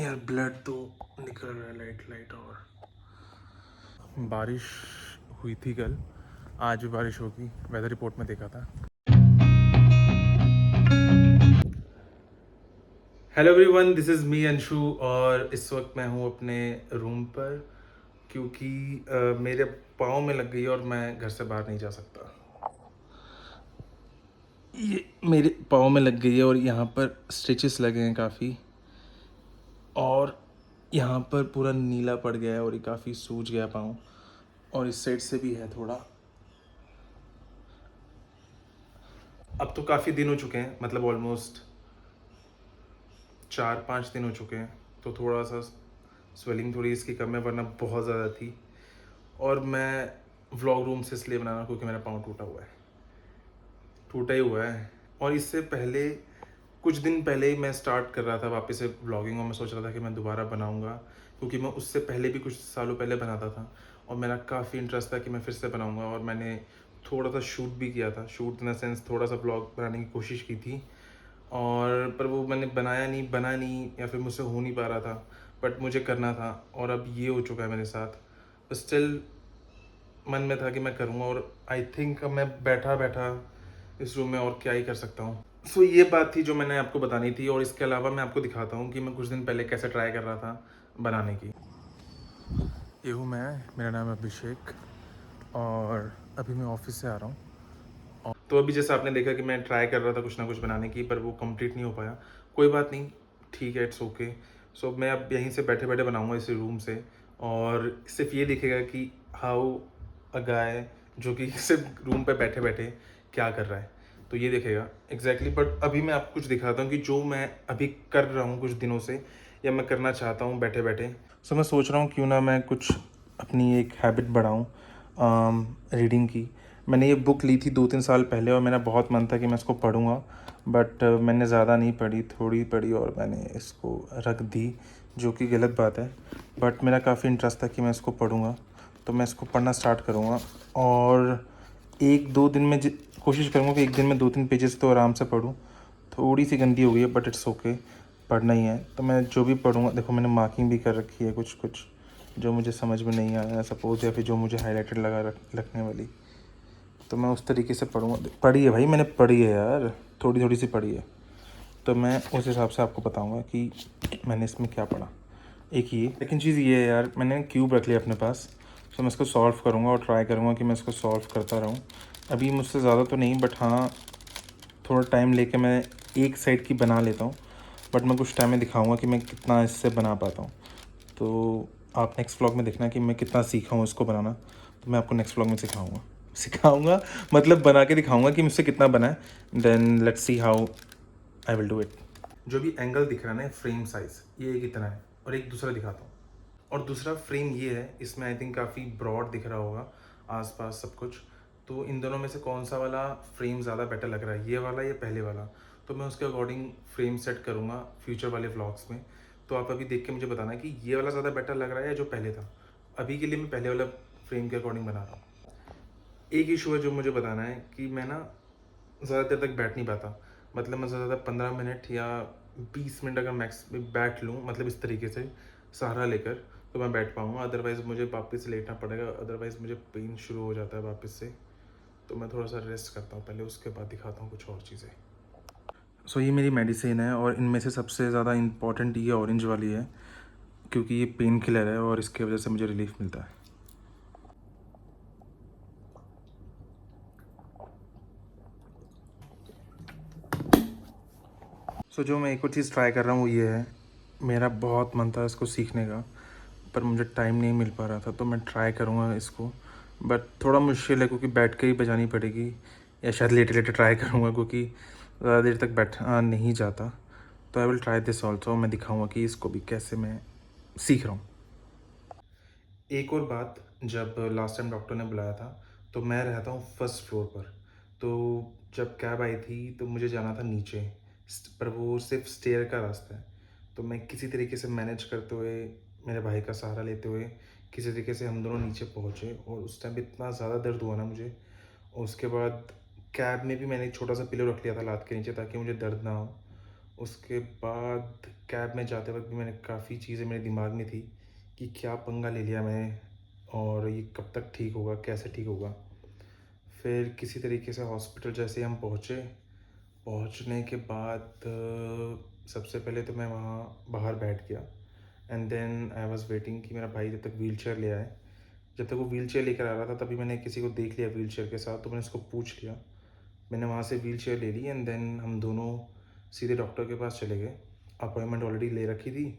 यार ब्लड तो निकल रहा है लाइट लाइट। और बारिश हुई थी कल, आज भी बारिश होगी, वेदर रिपोर्ट में देखा था। Hello everyone, this is me Anshu और इस वक्त मैं हूँ अपने रूम पर क्योंकि मेरे पाँव में लग गई और मैं घर से बाहर नहीं जा सकता। ये मेरे पाँव में लग गई है और यहाँ पर स्टिचेस लगे हैं काफ़ी, और यहाँ पर पूरा नीला पड़ गया है और ये काफ़ी सूज गया पाँव, और इस साइड से भी है थोड़ा। अब तो काफ़ी दिन हो चुके हैं, मतलब ऑलमोस्ट 4-5 दिन हो चुके हैं, तो थोड़ा सा स्वेलिंग थोड़ी इसकी कम है, वरना बहुत ज़्यादा थी। और मैं व्लॉग रूम से इसलिए बना रहा हूँ क्योंकि मेरा पाँव टूटा ही हुआ है। और इससे पहले कुछ दिन पहले ही मैं स्टार्ट कर रहा था वापस से व्लॉगिंग, और मैं सोच रहा था कि मैं दोबारा बनाऊँगा क्योंकि मैं उससे पहले भी कुछ सालों पहले बनाता था और मेरा काफ़ी इंटरेस्ट था कि मैं फिर से बनाऊँगा। और मैंने थोड़ा सा शूट भी किया था, शूट इन द सेंस थोड़ा सा व्लॉग बनाने की कोशिश की थी, और पर वो मैंने बना नहीं या फिर मुझसे हो नहीं पा रहा था, बट मुझे करना था। और अब ये हो चुका है मेरे साथ। स्टिल मन में था कि मैं करूँगा, और आई थिंक अब मैं बैठा बैठा इस रूम में और क्या ही कर सकता हूँ। सो ये बात थी जो मैंने आपको बतानी थी, और इसके अलावा मैं आपको दिखाता हूँ कि मैं कुछ दिन पहले कैसे ट्राई कर रहा था बनाने की। ये हूँ मैं, मेरा नाम है अभिषेक, और अभी मैं ऑफिस से आ रहा हूँ। तो अभी जैसे आपने देखा कि मैं ट्राई कर रहा था कुछ ना कुछ बनाने की, पर वो कंप्लीट नहीं हो पाया। कोई बात नहीं, ठीक है, इट्स ओके। सो मैं अब यहीं से बैठे बैठे बनाऊंगा इसी रूम से, और सिर्फ ये दिखेगा कि हाउ अ गाय जो कि सिर्फ रूम पे बैठे बैठे क्या कर रहा है, तो ये दिखेगा एग्जैक्टली। बट अभी मैं आपको कुछ दिखाता हूँ कि जो मैं अभी कर रहा हूँ कुछ दिनों से, या मैं करना चाहता हूँ बैठे बैठे। सो मैं सोच रहा हूँ क्यों ना मैं कुछ अपनी एक हैबिट बढ़ाऊँ रीडिंग की। मैंने ये बुक ली थी 2-3 साल पहले और मेरा बहुत मन था कि मैं इसको पढ़ूँगा, बट मैंने ज़्यादा नहीं पढ़ी, थोड़ी पढ़ी और मैंने इसको रख दी, जो कि गलत बात है। बट मेरा काफ़ी इंटरेस्ट था कि मैं इसको पढ़ूँगा, तो मैं इसको पढ़ना स्टार्ट करूँगा। और 1-2 दिन में कोशिश करूँगा कि एक दिन में 2-3 पेजेस तो आराम से पढूँ। थोड़ी सी गंदी हो गई है, बट इट्स ओके, पढ़ना ही है। तो मैं जो भी पढ़ूँगा, देखो मैंने मार्किंग भी कर रखी है कुछ कुछ, जो मुझे समझ में नहीं आया सपोज़, या फिर जो मुझे हाईलाइटेड लगा रखने वाली, तो मैं उस तरीके से पढ़ूँगा। पढ़ी है भाई, मैंने पढ़ी है यार, थोड़ी थोड़ी सी पढ़ी है, तो मैं उस हिसाब से आपको बताऊँगा कि मैंने इसमें क्या पढ़ा। एक ये, लेकिन चीज़ ये है यार, मैंने क्यूब रख लिया अपने पास, तो मैं इसको सॉल्व करूँगा और ट्राई करूँगा कि मैं इसको सॉल्व करता रहूँ। अभी मुझसे ज़्यादा तो नहीं, बट हाँ थोड़ा टाइम लेके मैं एक साइड की बना लेता हूँ, बट मैं कुछ टाइम में दिखाऊँगा कि मैं कितना इससे बना पाता हूँ। तो आप नेक्स्ट व्लॉग में देखना कि मैं कितना सीखा हूँ इसको बनाना, तो मैं आपको नेक्स्ट व्लॉग में सिखाऊंगा मतलब बना के दिखाऊंगा कि मुझसे कितना बना है। Then let's see how I will do it. जो भी एंगल दिख रहा है ना, फ्रेम साइज ये एक इतना है, और एक दूसरा दिखाता हूँ। और दूसरा फ्रेम ये है, इसमें आई थिंक काफ़ी ब्रॉड दिख रहा होगा आसपास सब कुछ। तो इन दोनों में से कौन सा वाला फ्रेम ज़्यादा बेटर लग रहा है, ये वाला या पहले वाला? तो मैं उसके अकॉर्डिंग फ्रेम सेट करूँगा फ्यूचर वाले व्लॉग्स में। तो आप अभी देख के मुझे बताना कि ये वाला ज़्यादा बेटर लग रहा है या जो पहले था। अभी के लिए मैं पहले वाला फ्रेम के अकॉर्डिंग बना रहा हूँ। एक इशू है जो मुझे बताना है कि मैं ना ज़्यादा देर तक बैठ नहीं पाता, मतलब मैं ज़्यादा 15 मिनट या 20 मिनट अगर मैक्स बैठ लूँ, मतलब इस तरीके से सहारा लेकर, तो मैं बैठ पाऊँगा। अदरवाइज़ मुझे वापस से लेटना पड़ेगा, अदरवाइज़ मुझे पेन शुरू हो जाता है वापस से। तो मैं थोड़ा सा रेस्ट करता हूँ पहले, उसके बाद दिखाता हूँ कुछ और चीज़ें। सो ये मेरी मेडिसिन है, और इनमें से सबसे ज़्यादा इम्पॉर्टेंट ये ऑरेंज वाली है, क्योंकि ये पेन किलर है और इसकी वजह से मुझे रिलीफ मिलता है। सो जो मैं एक और चीज़ ट्राई कर रहा हूँ वो ये है, मेरा बहुत मन था इसको सीखने का, पर मुझे टाइम नहीं मिल पा रहा था, तो मैं ट्राई करूँगा इसको। बट थोड़ा मुश्किल है क्योंकि बैठ के ही बजानी पड़ेगी, या शायद लेटे लेटे ट्राई करूँगा क्योंकि ज़्यादा देर तक बैठा नहीं जाता। तो आई विल ट्राई दिस ऑल्सो, मैं दिखाऊँगा कि इसको भी कैसे मैं सीख रहा हूँ। एक और बात, जब लास्ट टाइम डॉक्टर ने बुलाया था, तो मैं रहता हूँ फर्स्ट फ्लोर पर। तो जब कैब आई थी तो मुझे जाना था नीचे, पर वो सिर्फ स्टेयर का रास्ता है। तो मैं किसी तरीके से मैनेज करते हुए, मेरे भाई का सहारा लेते हुए, किसी तरीके से हम दोनों नीचे पहुँचे, और उस टाइम इतना ज़्यादा दर्द हुआ ना मुझे। और उसके बाद कैब में भी मैंने एक छोटा सा पिलो रख लिया था लाद के नीचे, ताकि मुझे दर्द ना हो। उसके बाद कैब में जाते वक़्त भी मैंने काफ़ी चीज़ें मेरे दिमाग में थी कि क्या पंगा ले लिया मैंने और ये कब तक ठीक होगा, कैसे ठीक होगा। फिर किसी तरीके से हॉस्पिटल जैसे हम पहुँचे, पहुँचने के बाद सबसे पहले तो मैं वहाँ बाहर बैठ गया and then I was waiting कि मेरा भाई जब तक व्हीलचेयर ले आए। जब तक वो व्हीलचेयर लेकर आ रहा था तभी मैंने किसी को देख लिया व्हीलचेयर के साथ, तो मैंने उसको पूछ लिया। मैंने वहाँ से व्हीलचेयर ले ली एंड देन हम दोनों सीधे डॉक्टर के पास चले गए। अपॉइंटमेंट ऑलरेडी ले रखी थी।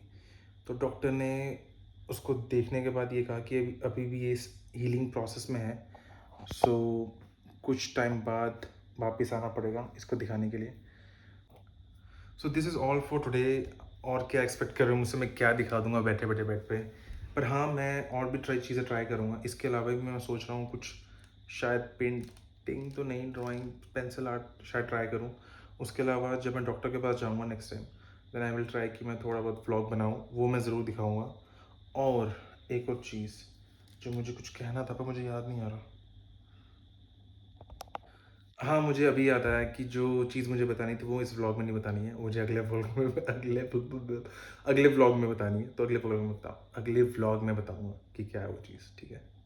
तो डॉक्टर ने उसको देखने के बाद ये कहा कि अभी अभी भी ये इस हीलिंग प्रोसेस में है। सो कुछ टाइम बाद वापस आना पड़ेगा इसको दिखाने के लिए। So this is all for today. और क्या एक्सपेक्ट कर रहे हो मुझसे, मैं क्या दिखा दूँगा बैठे-बैठे बेड पे। पर हाँ, मैं और भी चीज़ें ट्राई करूँगा। इसके अलावा भी मैं सोच रहा हूँ कुछ, शायद पेंटिंग तो नहीं, ड्राइंग, पेंसिल आर्ट शायद ट्राई करूँ। उसके अलावा जब मैं डॉक्टर के पास जाऊँगा next time, then I will try कि मैं थोड़ा बहुत व्लॉग बनाऊँ, वो मैं ज़रूर दिखाऊँगा। और एक और चीज़, जो मुझे कुछ कहना था पर मुझे याद नहीं आ रहा। हाँ, मुझे अभी याद आया कि जो चीज़ मुझे बतानी थी वो इस व्लॉग में नहीं बतानी है, मुझे अगले व्लॉग में अगले व्लॉग में बतानी है, तो अगले व्लॉग में बताऊँगा कि क्या है वो चीज़, ठीक है?